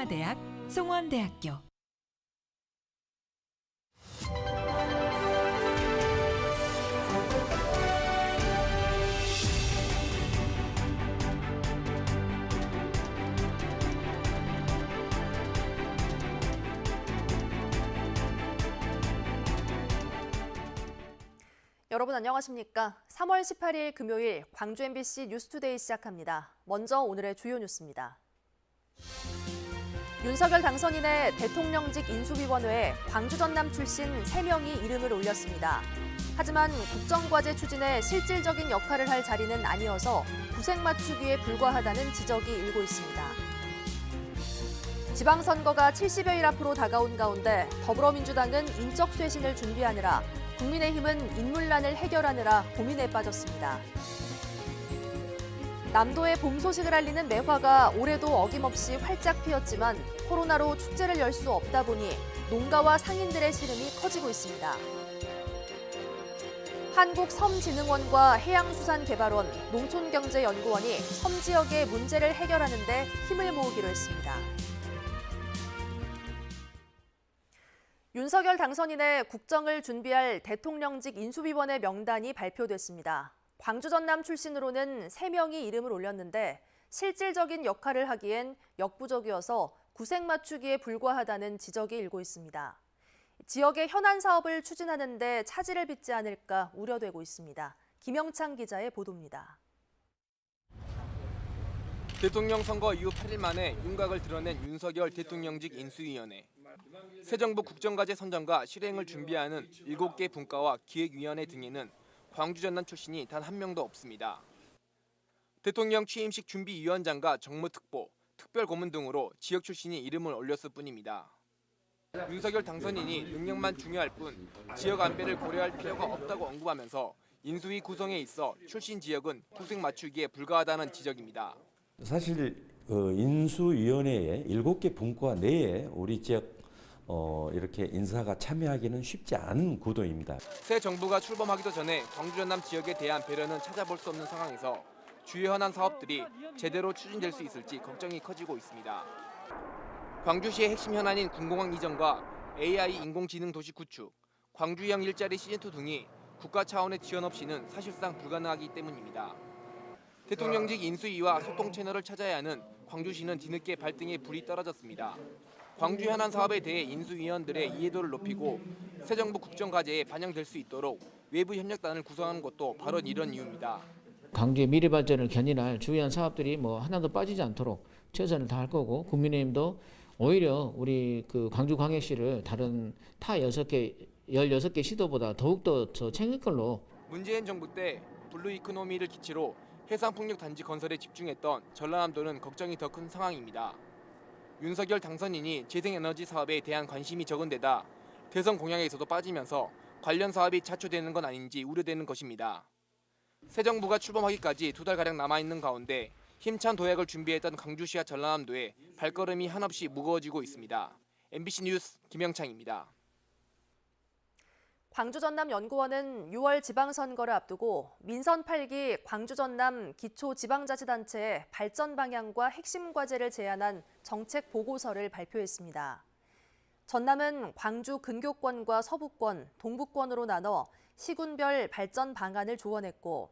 성화대학, 송원대학교. 여러분 안녕하십니까? 3월 18일 금요일 광주 MBC 뉴스투데이 시작합니다. 먼저 오늘의 주요 뉴스입니다. 윤석열 당선인의 대통령직 인수위원회에 광주 전남 출신 3명이 이름을 올렸습니다. 하지만 국정과제 추진에 실질적인 역할을 할 자리는 아니어서 구색 맞추기에 불과하다는 지적이 일고 있습니다. 지방선거가 70여일 앞으로 다가온 가운데 더불어민주당은 인적 쇄신을 준비하느라 국민의힘은 인물난을 해결하느라 고민에 빠졌습니다. 남도의 봄 소식을 알리는 매화가 올해도 어김없이 활짝 피었지만 코로나로 축제를 열 수 없다 보니 농가와 상인들의 시름이 커지고 있습니다. 한국섬진흥원과 해양수산개발원, 농촌경제연구원이 섬 지역의 문제를 해결하는 데 힘을 모으기로 했습니다. 윤석열 당선인의 국정을 준비할 대통령직 인수위원회 명단이 발표됐습니다. 광주 전남 출신으로는 3명이 이름을 올렸는데 실질적인 역할을 하기엔 역부족이어서 구색 맞추기에 불과하다는 지적이 일고 있습니다. 지역의 현안 사업을 추진하는 데 차질을 빚지 않을까 우려되고 있습니다. 김영창 기자의 보도입니다. 대통령 선거 이후 8일 만에 윤곽을 드러낸 윤석열 대통령직 인수위원회. 새 정부 국정과제 선정과 실행을 준비하는 7개 분과와 기획위원회 등에는 광주 전남 출신이 단 한 명도 없습니다. 대통령 취임식 준비위원장과 정무특보, 특별고문 등으로 지역 출신이 이름을 올렸을 뿐입니다. 윤석열 당선인이 능력만 중요할 뿐 지역 안배를 고려할 필요가 없다고 언급하면서 인수위 구성에 있어 출신 지역은 구색 맞추기에 불과하다는 지적입니다. 사실 인수위원회에 7개 분과 내에 우리 지역 이렇게 인사가 참여하기는 쉽지 않은 구도입니다. 새 정부가 출범하기도 전에 광주 전남 지역에 대한 배려는 찾아볼 수 없는 상황에서 주요 현안 사업들이 제대로 추진될 수 있을지 걱정이 커지고 있습니다. 광주시의 핵심 현안인 군공항 이전과 AI 인공지능 도시 구축, 광주형 일자리 시즌2 등이 국가 차원의 지원 없이는 사실상 불가능하기 때문입니다. 대통령직 인수위와 소통 채널을 찾아야 하는 광주시는 뒤늦게 발등에 불이 떨어졌습니다. 광주 현안 사업에 대해 인수위원들의 이해도를 높이고 새 정부 국정과제에 반영될 수 있도록 외부 협력단을 구성하는 것도 바로 이런 이유입니다. 광주의 미래 발전을 견인할 주요한 사업들이 하나도 빠지지 않도록 최선을 다할 거고 국민의힘도 오히려 우리 광주광역시를 다른 타 16개 시도보다 더욱더 챙길 걸로. 문재인 정부 때 블루 이코노미를 기치로 해상풍력 단지 건설에 집중했던 전라남도는 걱정이 더 큰 상황입니다. 윤석열 당선인이 재생에너지 사업에 대한 관심이 적은 데다 대선 공약에서도 빠지면서 관련 사업이 자초되는 건 아닌지 우려되는 것입니다. 새 정부가 출범하기까지 2달가량 남아있는 가운데 힘찬 도약을 준비했던 광주시와 전라남도에 발걸음이 한없이 무거워지고 있습니다. MBC 뉴스 김영창입니다. 광주 전남 연구원은 6월 지방선거를 앞두고 민선 8기 광주 전남 기초지방자치단체의 발전 방향과 핵심 과제를 제안한 정책 보고서를 발표했습니다. 전남은 광주 근교권과 서부권, 동부권으로 나눠 시군별 발전 방안을 조언했고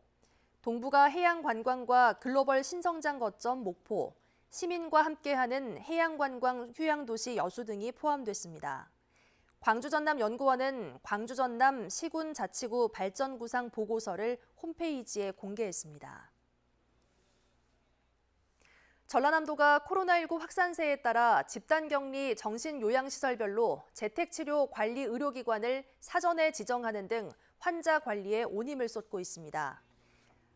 동부가 해양관광과 글로벌 신성장 거점 목포, 시민과 함께하는 해양관광 휴양도시 여수 등이 포함됐습니다. 광주 전남 연구원은 광주 전남 시군자치구 발전구상 보고서를 홈페이지에 공개했습니다. 전라남도가 코로나19 확산세에 따라 집단격리 정신요양시설별로 재택치료 관리 의료기관을 사전에 지정하는 등 환자 관리에 온 힘을 쏟고 있습니다.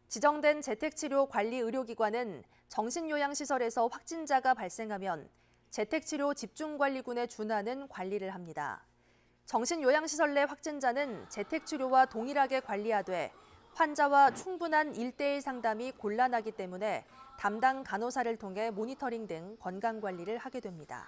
지정된 재택치료 관리 의료기관은 정신요양시설에서 확진자가 발생하면 재택치료 집중관리군에 준하는 관리를 합니다. 정신요양시설 내 확진자는 재택치료와 동일하게 관리하되 환자와 충분한 1:1 상담이 곤란하기 때문에 담당 간호사를 통해 모니터링 등 건강관리를 하게 됩니다.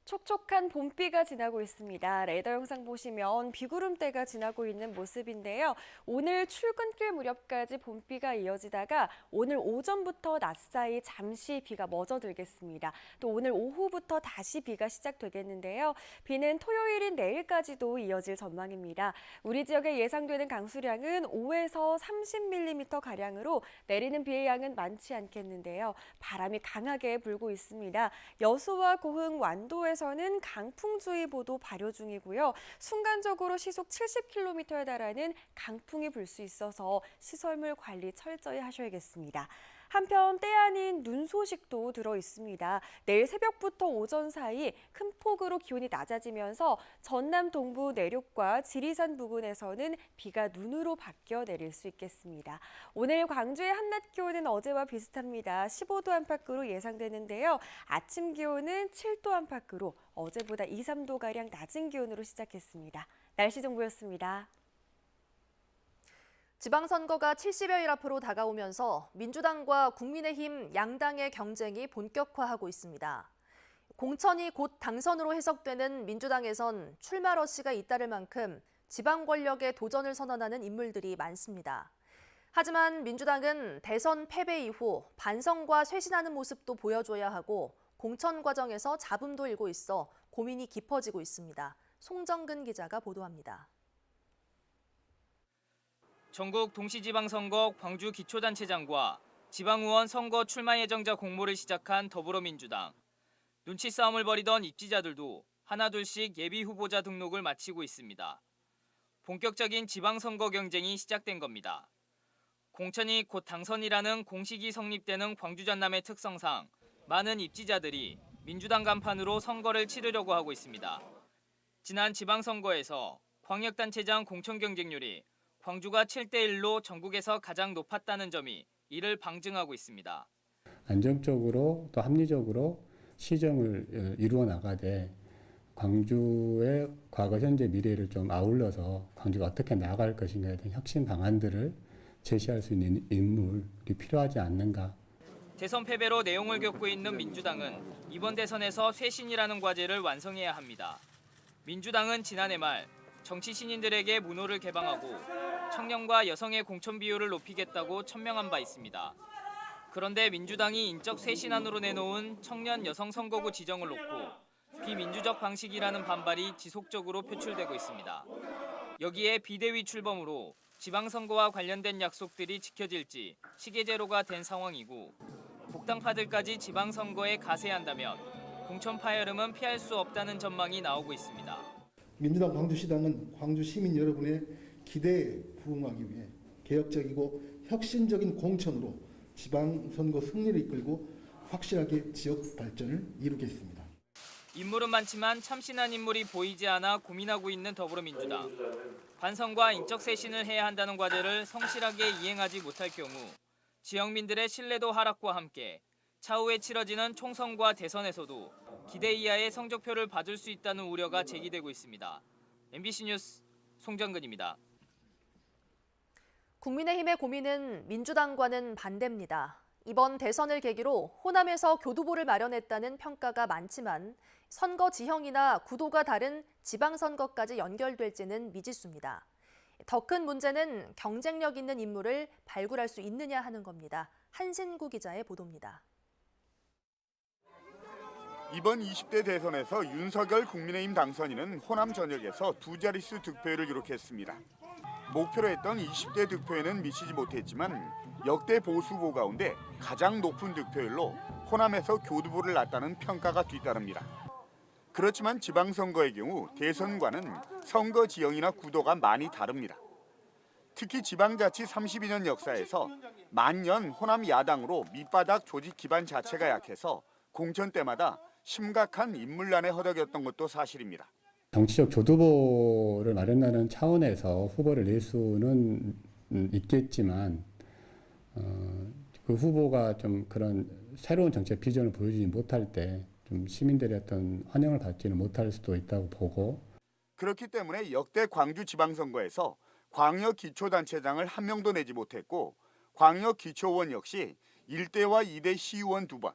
촉촉한 봄비가 지나고 있습니다. 레이더 영상 보시면 비구름대가 지나고 있는 모습인데요. 오늘 출근길 무렵까지 봄비가 이어지다가 오늘 오전부터 낮 사이 잠시 비가 멎어들겠습니다. 또 오늘 오후부터 다시 비가 시작되겠는데요. 비는 토요일인 내일까지도 이어질 전망입니다. 우리 지역에 예상되는 강수량은 5에서 30mm 가량으로 내리는 비의 양은 많지 않겠는데요. 바람이 강하게 불고 있습니다. 여수와 고흥, 완도에서는 강풍주의보도 발효 중이고요. 순간적으로 시속 70km에 달하는 강풍이 불 수 있어서 시설물 관리 철저히 하셔야겠습니다. 한편 때 아닌 눈 소식도 들어 있습니다. 내일 새벽부터 오전 사이 큰 폭으로 기온이 낮아지면서 전남 동부 내륙과 지리산 부근에서는 비가 눈으로 바뀌어 내릴 수 있겠습니다. 오늘 광주의 한낮 기온은 어제와 비슷합니다. 15도 안팎으로 예상되는데요. 아침 기온은 7도 안팎으로 어제보다 2, 3도가량 낮은 기온으로 시작했습니다. 날씨 정보였습니다. 지방선거가 70여일 앞으로 다가오면서 민주당과 국민의힘 양당의 경쟁이 본격화하고 있습니다. 공천이 곧 당선으로 해석되는 민주당에선 출마 러시가 잇따를 만큼 지방 권력에 도전을 선언하는 인물들이 많습니다. 하지만 민주당은 대선 패배 이후 반성과 쇄신하는 모습도 보여줘야 하고 공천 과정에서 잡음도 일고 있어 고민이 깊어지고 있습니다. 송정근 기자가 보도합니다. 전국 동시지방선거 광주 기초단체장과 지방의원 선거 출마 예정자 공모를 시작한 더불어민주당. 눈치 싸움을 벌이던 입지자들도 하나둘씩 예비 후보자 등록을 마치고 있습니다. 본격적인 지방선거 경쟁이 시작된 겁니다. 공천이 곧 당선이라는 공식이 성립되는 광주 전남의 특성상 많은 입지자들이 민주당 간판으로 선거를 치르려고 하고 있습니다. 지난 지방선거에서 광역단체장 공천 경쟁률이 광주가 7대1로 전국에서 가장 높았다는 점이 이를 방증하고 있습니다. 안정적으로 또 합리적으로 시정을 이루어 나가되 광주의 과거, 현재, 미래를 좀 아울러서 광주가 어떻게 나아갈 것인가에 대한 혁신 방안들을 제시할 수 있는 인물이 필요하지 않는가. 대선 패배로 내용을 겪고 있는 민주당은 이번 대선에서 쇄신이라는 과제를 완성해야 합니다. 민주당은 지난해 말 정치 신인들에게 문호를 개방하고 청년과 여성의 공천 비율을 높이겠다고 천명한 바 있습니다. 그런데 민주당이 인적 쇄신안으로 내놓은 청년 여성 선거구 지정을 놓고 비민주적 방식이라는 반발이 지속적으로 표출되고 있습니다. 여기에 비대위 출범으로 지방선거와 관련된 약속들이 지켜질지 시계제로가 된 상황이고 복당파들까지 지방선거에 가세한다면 공천 파열음은 피할 수 없다는 전망이 나오고 있습니다. 민주당 광주시당은 광주 시민 여러분의 기대에 부응하기 위해 개혁적이고 혁신적인 공천으로 지방선거 승리를 이끌고 확실하게 지역 발전을 이루겠습니다. 인물은 많지만 참신한 인물이 보이지 않아 고민하고 있는 더불어민주당. 반성과 인적 쇄신을 해야 한다는 과제를 성실하게 이행하지 못할 경우 지역민들의 신뢰도 하락과 함께 차후에 치러지는 총선과 대선에서도 기대 이하의 성적표를 받을 수 있다는 우려가 제기되고 있습니다. MBC 뉴스 송정근입니다. 국민의힘의 고민은 민주당과는 반대입니다. 이번 대선을 계기로 호남에서 교두보를 마련했다는 평가가 많지만 선거 지형이나 구도가 다른 지방선거까지 연결될지는 미지수입니다. 더 큰 문제는 경쟁력 있는 인물을 발굴할 수 있느냐 하는 겁니다. 한신구 기자의 보도입니다. 이번 20대 대선에서 윤석열 국민의힘 당선인은 호남 전역에서 두 자릿수 득표율을 기록했습니다. 목표로 했던 20대 득표에는 미치지 못했지만 역대 보수 후보 가운데 가장 높은 득표율로 호남에서 교두보를 놨다는 평가가 뒤따릅니다. 그렇지만 지방선거의 경우 대선과는 선거 지형이나 구도가 많이 다릅니다. 특히 지방자치 32년 역사에서 만년 호남 야당으로 밑바닥 조직 기반 자체가 약해서 공천 때마다 심각한 인물난에 허덕였던 것도 사실입니다. 정치적 교두보를 마련하는 차원에서 후보를 낼 수는 있겠지만 그 후보가 좀 그런 새로운 정책 비전을 보여주지 못할 때 좀 시민들의 어떤 환영을 받지는 못할 수도 있다고 보고 그렇기 때문에 역대 광주 지방선거에서 광역기초단체장을 한 명도 내지 못했고 광역기초의원 역시 1대와 2대 시의원 2번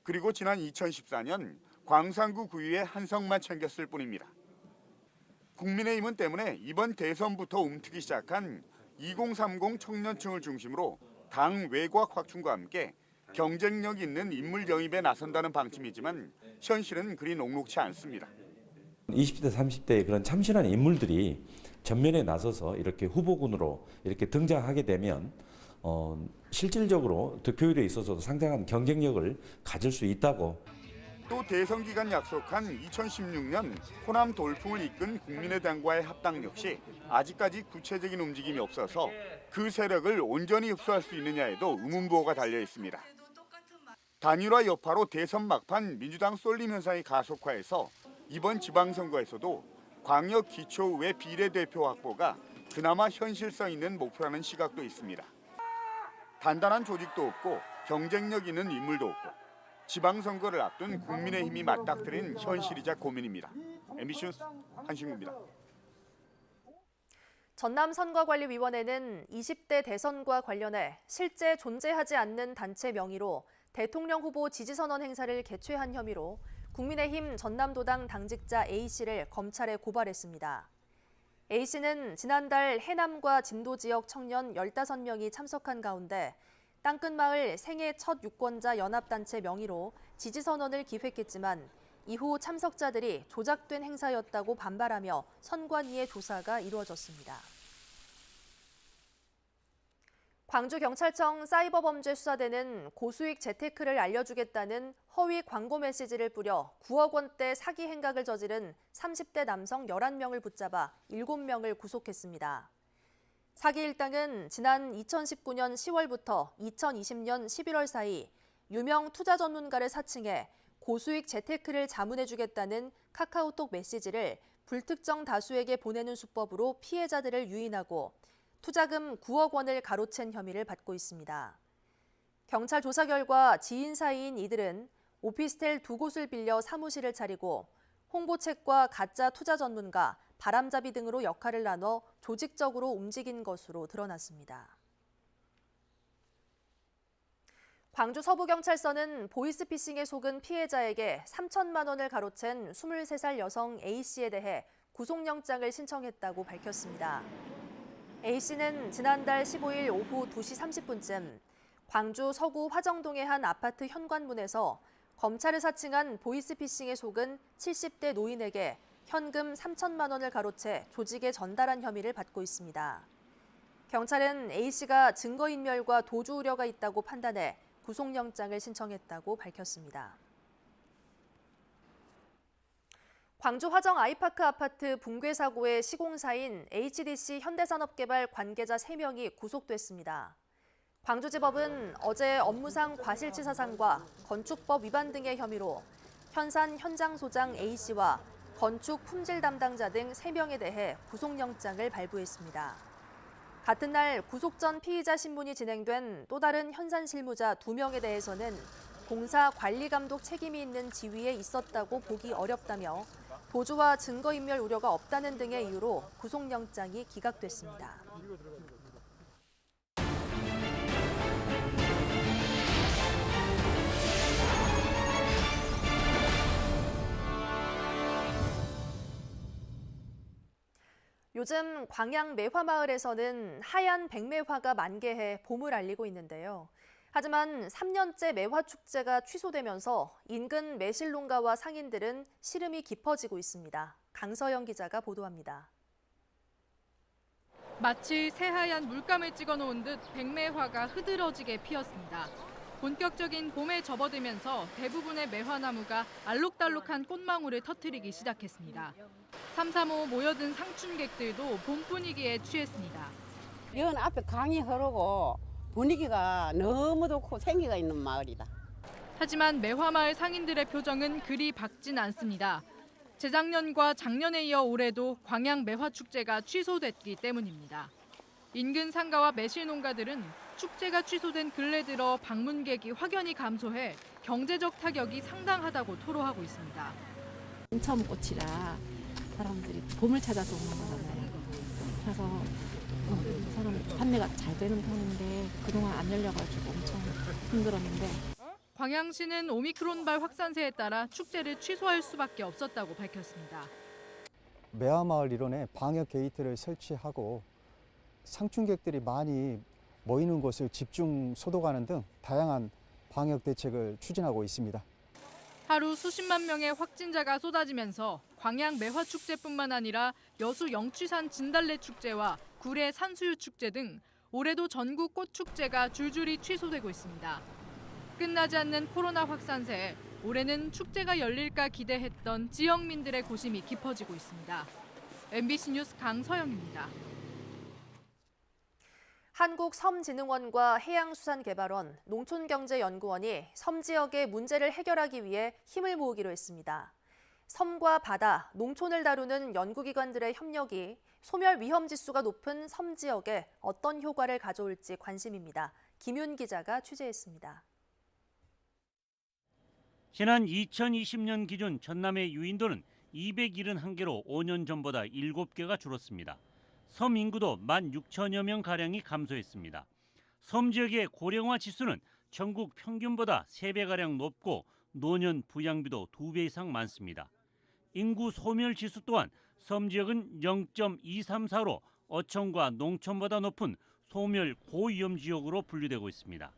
그리고 지난 2014년 광산구 구의회 한석만 챙겼을 뿐입니다. 국민의힘은 때문에 이번 대선부터 움트기 시작한 2030 청년층을 중심으로 당 외곽 확충과 함께 경쟁력 있는 인물 영입에 나선다는 방침이지만 현실은 그리 녹록치 않습니다. 20대, 30대의 그런 참신한 인물들이 전면에 나서서 이렇게 후보군으로 이렇게 등장하게 되면 실질적으로 득표율에 있어서도 상당한 경쟁력을 가질 수 있다고. 또 대선 기간 약속한 2016년 호남 돌풍을 이끈 국민의당과의 합당 역시 아직까지 구체적인 움직임이 없어서 그 세력을 온전히 흡수할 수 있느냐에도 의문부호가 달려 있습니다. 단일화 여파로 대선 막판 민주당 쏠림 현상이 가속화해서 이번 지방선거에서도 광역 기초의회 비례대표 확보가 그나마 현실성 있는 목표라는 시각도 있습니다. 단단한 조직도 없고 경쟁력 있는 인물도 없고 지방선거를 앞둔 국민의힘이 맞닥뜨린 현실이자 고민입니다. MBC 뉴스 한신구입니다. 전남선거관리위원회는 20대 대선과 관련해 실제 존재하지 않는 단체 명의로 대통령 후보 지지선언 행사를 개최한 혐의로 국민의힘 전남도당 당직자 A씨를 검찰에 고발했습니다. A씨는 지난달 해남과 진도 지역 청년 15명이 참석한 가운데 땅끝마을 생애 첫 유권자 연합단체 명의로 지지선언을 기획했지만 이후 참석자들이 조작된 행사였다고 반발하며 선관위의 조사가 이루어졌습니다. 광주경찰청 사이버범죄수사대는 고수익 재테크를 알려주겠다는 허위 광고 메시지를 뿌려 9억 원대 사기 행각을 저지른 30대 남성 11명을 붙잡아 7명을 구속했습니다. 사기 일당은 지난 2019년 10월부터 2020년 11월 사이 유명 투자 전문가를 사칭해 고수익 재테크를 자문해주겠다는 카카오톡 메시지를 불특정 다수에게 보내는 수법으로 피해자들을 유인하고 투자금 9억 원을 가로챈 혐의를 받고 있습니다. 경찰 조사 결과 지인 사이인 이들은 오피스텔 2곳을 빌려 사무실을 차리고 홍보책과 가짜 투자 전문가, 바람잡이 등으로 역할을 나눠 조직적으로 움직인 것으로 드러났습니다. 광주 서부경찰서는 보이스피싱에 속은 피해자에게 3천만 원을 가로챈 23살 여성 A씨에 대해 구속영장을 신청했다고 밝혔습니다. A씨는 지난달 15일 오후 2시 30분쯤 광주 서구 화정동의 한 아파트 현관문에서 검찰을 사칭한 보이스피싱에 속은 70대 노인에게 현금 3천만 원을 가로채 조직에 전달한 혐의를 받고 있습니다. 경찰은 A씨가 증거인멸과 도주 우려가 있다고 판단해 구속영장을 신청했다고 밝혔습니다. 광주 화정 아이파크 아파트 붕괴 사고의 시공사인 HDC 현대산업개발 관계자 3명이 구속됐습니다. 광주지법은 어제 업무상 과실치사상과 건축법 위반 등의 혐의로 현산 현장소장 A씨와 건축 품질 담당자 등 3명에 대해 구속영장을 발부했습니다. 같은 날 구속 전 피의자 신문이 진행된 또 다른 현산 실무자 2명에 대해서는 공사 관리감독 책임이 있는 지위에 있었다고 보기 어렵다며 도주와 증거인멸 우려가 없다는 등의 이유로 구속영장이 기각됐습니다. 요즘 광양 매화마을에서는 하얀 백매화가 만개해 봄을 알리고 있는데요. 하지만 3년째 매화축제가 취소되면서 인근 매실농가와 상인들은 시름이 깊어지고 있습니다. 강서영 기자가 보도합니다. 마치 새하얀 물감을 찍어놓은 듯 백매화가 흐드러지게 피었습니다. 본격적인 봄에 접어들면서 대부분의 매화나무가 알록달록한 꽃망울을 터뜨리기 시작했습니다. 삼삼오오 모여든 상춘객들도 봄 분위기에 취했습니다. 연 앞에 강이 흐르고 분위기가 너무 좋고 생기가 있는 마을이다. 하지만 매화마을 상인들의 표정은 그리 밝진 않습니다. 재작년과 작년에 이어 올해도 광양 매화축제가 취소됐기 때문입니다. 인근 상가와 매실농가들은 축제가 취소된 근래 들어 방문객이 확연히 감소해 경제적 타격이 상당하다고 토로하고 있습니다. 처음 꽃이라 사람들이 봄을 찾아서 오는 거잖아요. 그래서 사람 판매가 잘 되는 편인데 그동안 안 열려가지고 엄청 힘들었는데. 광양시는 오미크론발 확산세에 따라 축제를 취소할 수밖에 없었다고 밝혔습니다. 매화마을 일원에 방역 게이트를 설치하고 상충객들이 많이 모이는 곳을 집중 소독하는 등 다양한 방역 대책을 추진하고 있습니다. 하루 수십만 명의 확진자가 쏟아지면서 광양 매화축제뿐만 아니라 여수 영취산 진달래 축제와 구례 산수유 축제 등 올해도 전국 꽃축제가 줄줄이 취소되고 있습니다. 끝나지 않는 코로나 확산세에 올해는 축제가 열릴까 기대했던 지역민들의 고심이 깊어지고 있습니다. MBC 뉴스 강서영입니다. 한국섬진흥원과 해양수산개발원, 농촌경제연구원이 섬 지역의 문제를 해결하기 위해 힘을 모으기로 했습니다. 섬과 바다, 농촌을 다루는 연구기관들의 협력이 소멸 위험 지수가 높은 섬 지역에 어떤 효과를 가져올지 관심입니다. 김윤 기자가 취재했습니다. 지난 2020년 기준 전남의 유인도는 271개로 5년 전보다 7개가 줄었습니다. 섬 인구도 16,000여 명가량이 감소했습니다. 섬 지역의 고령화 지수는 전국 평균보다 3배가량 높고 노년 부양비도 2배 이상 많습니다. 인구 소멸 지수 또한 섬 지역은 0.234로 어촌과 농촌보다 높은 소멸 고위험 지역으로 분류되고 있습니다.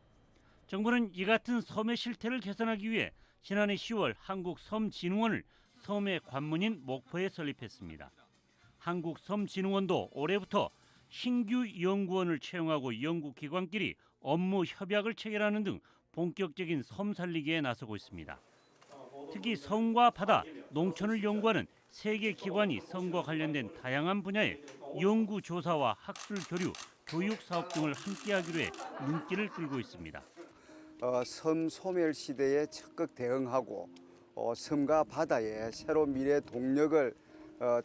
정부는 이 같은 섬의 실태를 개선하기 위해 지난해 10월 한국섬진흥원을 섬의 관문인 목포에 설립했습니다. 한국섬진흥원도 올해부터 신규 연구원을 채용하고 연구기관끼리 업무 협약을 체결하는 등 본격적인 섬 살리기에 나서고 있습니다. 특히 섬과 바다, 농촌을 연구하는 3개 기관이 섬과 관련된 다양한 분야의 연구조사와 학술 교류, 교육 사업 등을 함께하기로 해 눈길을 끌고 있습니다. 섬 소멸 시대에 적극 대응하고 섬과 바다에 새로운 미래 동력을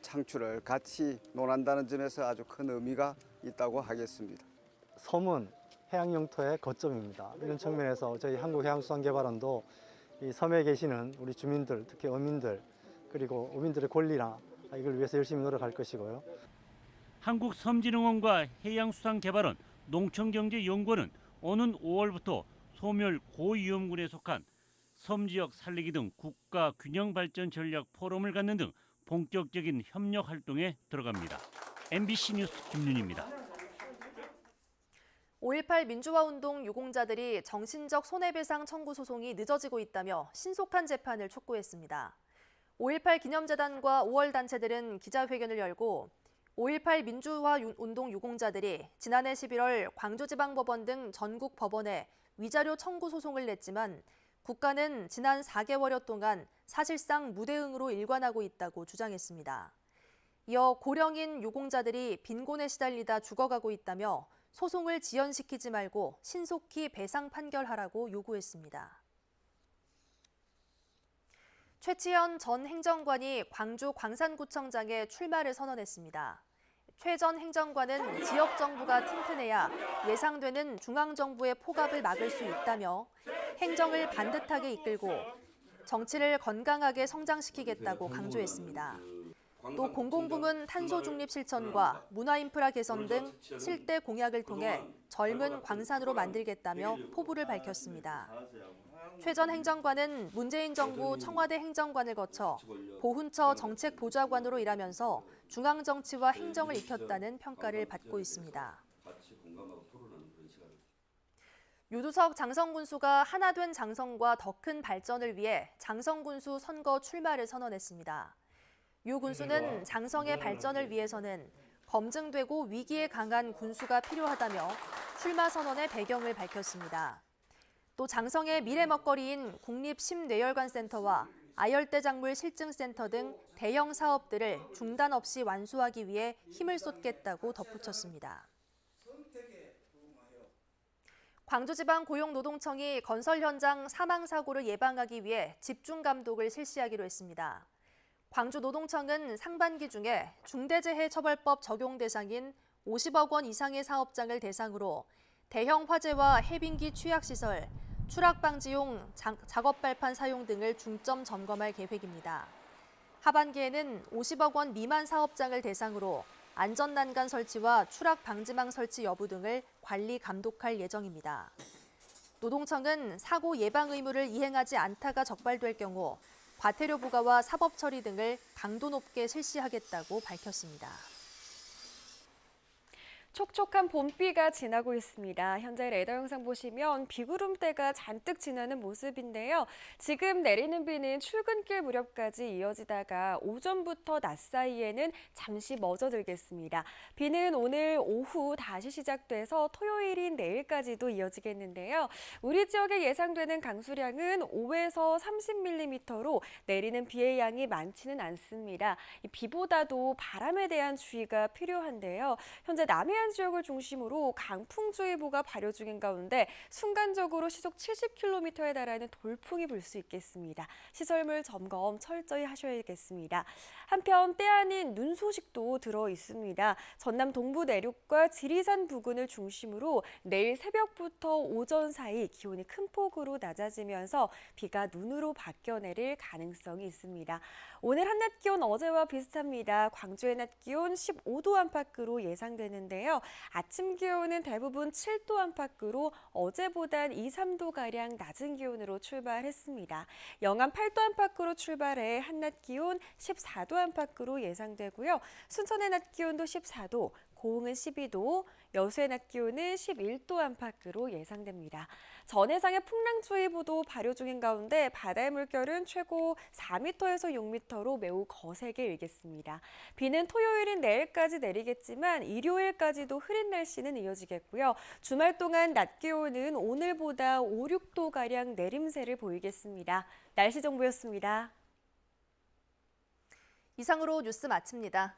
창출을 같이 논한다는 점에서 아주 큰 의미가 있다고 하겠습니다. 섬은 해양 영토의 거점입니다. 이런 측면에서 저희 한국해양수산개발원도 이 섬에 계시는 우리 주민들, 특히 어민들, 그리고 어민들의 권리나 이걸 위해서 열심히 노력할 것이고요. 한국섬진흥원과 해양수산개발원, 농촌경제연구원은 오는 5월부터 소멸 고위험군에 속한 섬 지역 살리기 등 국가 균형 발전 전략 포럼을 갖는 등 본격적인 협력 활동에 들어갑니다. MBC 뉴스 김윤희입니다. 5.18 민주화운동 유공자들이 정신적 손해배상 청구 소송이 늦어지고 있다며 신속한 재판을 촉구했습니다. 5.18 기념재단과 5월 단체들은 기자회견을 열고 5.18 민주화운동 유공자들이 지난해 11월 광주지방법원 등 전국 법원에 위자료 청구 소송을 냈지만 국가는 지난 4개월여 동안 사실상 무대응으로 일관하고 있다고 주장했습니다. 이어 고령인 유공자들이 빈곤에 시달리다 죽어가고 있다며 소송을 지연시키지 말고 신속히 배상 판결하라고 요구했습니다. 최치현 전 행정관이 광주 광산구청장에 출마를 선언했습니다. 최 전 행정관은 지역 정부가 튼튼해야 예상되는 중앙정부의 포갑을 막을 수 있다며 행정을 반듯하게 이끌고 정치를 건강하게 성장시키겠다고 강조했습니다. 또 공공부문 탄소 중립 실천과 문화인프라 개선 등 7대 공약을 통해 젊은 광산으로 만들겠다며 포부를 밝혔습니다. 최 전 행정관은 문재인 정부 청와대 행정관을 거쳐 보훈처 정책보좌관으로 일하면서 중앙정치와 행정을 익혔다는 평가를 받고 있습니다. 유두석 장성군수가 하나 된 장성과 더 큰 발전을 위해 장성군수 선거 출마를 선언했습니다. 유 군수는 장성의 발전을 위해서는 검증되고 위기에 강한 군수가 필요하다며 출마 선언의 배경을 밝혔습니다. 또 장성의 미래 먹거리인 국립심뇌혈관센터와 아열대 작물 실증센터 등 대형 사업들을 중단 없이 완수하기 위해 힘을 쏟겠다고 덧붙였습니다. 광주지방고용노동청이 건설 현장 사망 사고를 예방하기 위해 집중 감독을 실시하기로 했습니다. 광주노동청은 상반기 중에 중대재해처벌법 적용 대상인 50억 원 이상의 사업장을 대상으로 대형 화재와 해빙기 취약시설, 추락방지용 작업 발판 사용 등을 중점 점검할 계획입니다. 하반기에는 50억 원 미만 사업장을 대상으로 안전난간 설치와 추락 방지망 설치 여부 등을 관리 감독할 예정입니다. 또 노동청은 사고 예방 의무를 이행하지 않다가 적발될 경우 과태료 부과와 사법 처리 등을 강도 높게 실시하겠다고 밝혔습니다. 촉촉한 봄비가 지나고 있습니다. 현재 레이더 영상 보시면 비구름대가 잔뜩 지나는 모습인데요. 지금 내리는 비는 출근길 무렵까지 이어지다가 오전부터 낮 사이에는 잠시 멎어들겠습니다. 비는 오늘 오후 다시 시작돼서 토요일인 내일까지도 이어지겠는데요. 우리 지역에 예상되는 강수량은 5에서 30mm로 내리는 비의 양이 많지는 않습니다. 비보다도 바람에 대한 주의가 필요한데요. 현재 남해안 지역을 중심으로 강풍주의보가 발효 중인 가운데 순간적으로 시속 70km에 달하는 돌풍이 불 수 있겠습니다. 시설물 점검 철저히 하셔야겠습니다. 한편 때 아닌 눈 소식도 들어 있습니다. 전남 동부 내륙과 지리산 부근을 중심으로 내일 새벽부터 오전 사이 기온이 큰 폭으로 낮아지면서 비가 눈으로 바뀌어 내릴 가능성이 있습니다. 오늘 한낮 기온 어제와 비슷합니다. 광주의 낮 기온 15도 안팎으로 예상되는데요. 아침 기온은 대부분 7도 안팎으로 어제보단 2, 3도가량 낮은 기온으로 출발했습니다. 영암 8도 안팎으로 출발해 한낮 기온 14도 안팎으로 예상되고요. 순천의 낮 기온도 14도, 고흥은 12도, 여수의 낮 기온은 11도 안팎으로 예상됩니다. 전해상의 풍랑주의보도 발효 중인 가운데 바다의 물결은 최고 4m에서 6m로 매우 거세게 일겠습니다. 비는 토요일인 내일까지 내리겠지만 일요일까지도 흐린 날씨는 이어지겠고요. 주말 동안 낮 기온은 오늘보다 5, 6도가량 내림세를 보이겠습니다. 날씨 정보였습니다. 이상으로 뉴스 마칩니다.